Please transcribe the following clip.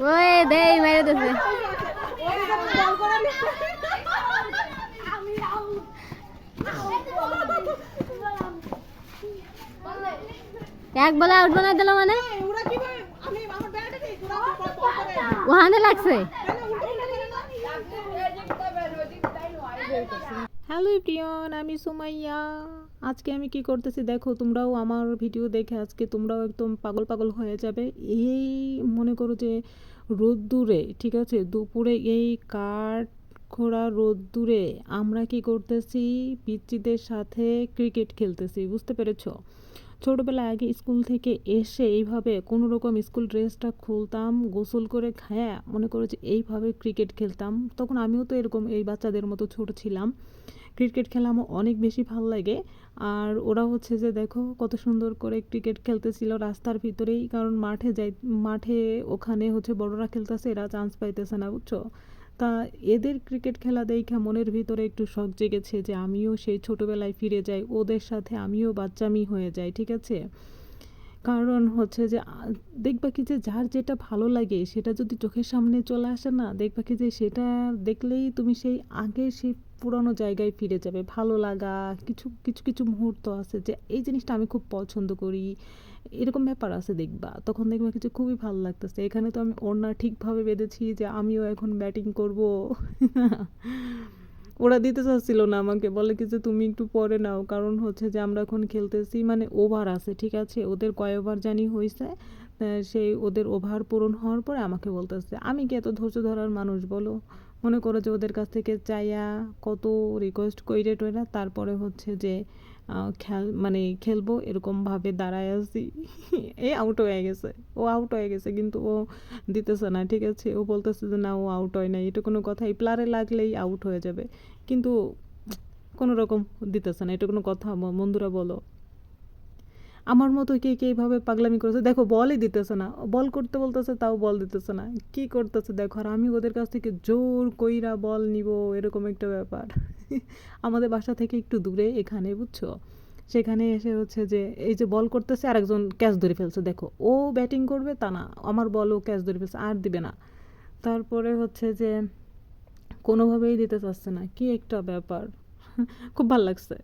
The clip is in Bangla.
ওই দেই মেরে দিছে। এক বলে আউট বানাই দিল মানে ওখানে লাগছে। হ্যালো এভরিওয়ান, আমি সুমাইয়া। আজকে আমি কি করতেছি দেখো, তোমরাও আমার ভিডিও দেখে আজকে তোমরাও একদম পাগল পাগল হয়ে যাবে। এই মনে করো যে রোদ্দুরে, ঠিক আছে, দুপুরে এই কাঠ খোঁড়া রোদ্দুরে আমরা কি করতেছি, পিচ্চিদের সাথে ক্রিকেট খেলতেছি, বুঝতে পেরেছো? ছোটোবেলায় আগে স্কুল থেকে এসে এইভাবে কোনো রকম স্কুল ড্রেসটা খুলতাম, গোসল করে খায়া মনে করো যে এইভাবে ক্রিকেট খেলতাম। তখন আমিও তো এরকম এই বাচ্চাদের মতো ছোট ছিলাম। ক্রিকেট খেলা আমার অনেক বেশি ভালো লাগে। আর ওরা হচ্ছে যে দেখো কত সুন্দর করে ক্রিকেট খেলতেছিল রাস্তার ভিতরেই, কারণ মাঠে ওখানে হচ্ছে বড়রা খেলতেছে, এরা চান্স পাইতেছে না, বুঝছো? তা এদের ক্রিকেট খেলা দেখে মনের ভিতরে একটু শখ জেগেছে যে আমিও সেই ছোটোবেলায় ফিরে যাই, ওদের সাথে আমিও বাচ্চামি হয়ে যাই, ঠিক আছে? কারণ হচ্ছে যে দেখবা কি যে যার যেটা ভালো লাগে সেটা যদি চোখের সামনে চলে আসে না, দেখবা কি যে সেটা দেখলেই তুমি সেই আগে সেই পুরানো জায়গায় ফিরে যাবে। ভালো লাগা কিছু কিছু কিছু মুহূর্ত আছে যে এই জিনিসটা আমি খুব পছন্দ করি, এরকম ব্যাপার আছে দেখবা, তখন দেখবা কিছু খুবই ভালো লাগতেছে। এখানে তো আমি ওড়না ঠিকভাবে বেঁধেছি যে আমিও এখন ব্যাটিং করব। ওরা দিতে চাচ্ছিল না আমাকে, বলে কি যে তুমি একটু পরে নাও, কারণ হচ্ছে যে আমরা এখন খেলতেছি মানে ওভার আছে, ঠিক আছে, ওদের কয় ওভার জানি হয়েছে। সেই ওদের ওভার পূরণ হওয়ার পরে আমাকে বলতেছে, আমি কি এত ধৈর্য ধরার মানুষ বলো? মনে করো যে ওদের কাছ থেকে চাইয়া কত রিকোয়েস্ট কইরে টইরা তারপরে হচ্ছে যে মানে খেলবো এরকমভাবে দাঁড়ায় আছি। এ আউট হয়ে গেছে, ও আউট হয়ে গেছে কিন্তু ও দিতেছে না, ঠিক আছে, ও বলতেছে যে না ও আউট হয় নাই, এটা কোনো কথা, এই প্লারে লাগলেই আউট হয়ে যাবে, কিন্তু কোনো রকম দিতেছে না, এটা কোনো কথা বন্ধুরা বলো? আমার মতো কে কে এইভাবে পাগলামি করেছে দেখো, বলই দিতেছে না, বল করতে বলতেছে তাও বল দিতেছে না, কি করতেছে দেখো। আর আমি ওদের কাছ থেকে জোর কইরা বল নিব, এরকম একটা ব্যাপার। আমাদের বাসা থেকে একটু দূরে এখানে, বুঝছো, সেখানে এসে হচ্ছে যে এই যে বল করতেছে আর একজন ক্যাচ ধরে ফেলছে, দেখো ও ব্যাটিং করবে তা না, আমার বল ও ক্যাচ ধরে ফেলছে আর দিবে না। তারপরে হচ্ছে যে কোনোভাবেই দিতে চাচ্ছে না, কি একটা ব্যাপার। খুব ভাল লাগছে।